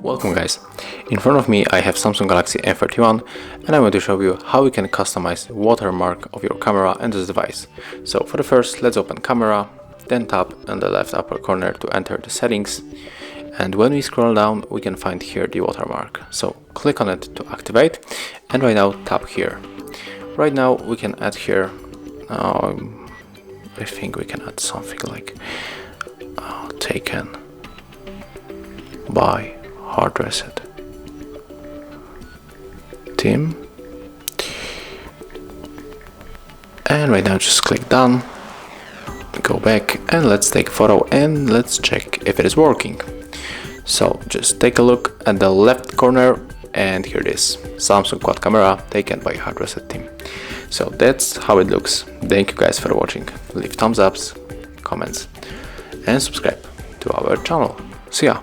Welcome guys, in front of me I have Samsung Galaxy M31 and I'm going to show you how you can customize the watermark of your camera and this device. So for the first, let's open camera, then tap on the left upper corner to enter the settings, and when we scroll down we can find here the watermark. So click on it to activate and right now tap here. Right now we can add here, I think we can add something like taken by HardReset team, and right now just click done, go back and let's take a photo and let's check if it is working. So just take a look at the left corner and here it is, Samsung quad camera taken by HardReset team. So that's how it looks. Thank you guys for watching. Leave thumbs ups, comments and subscribe to our channel. See ya.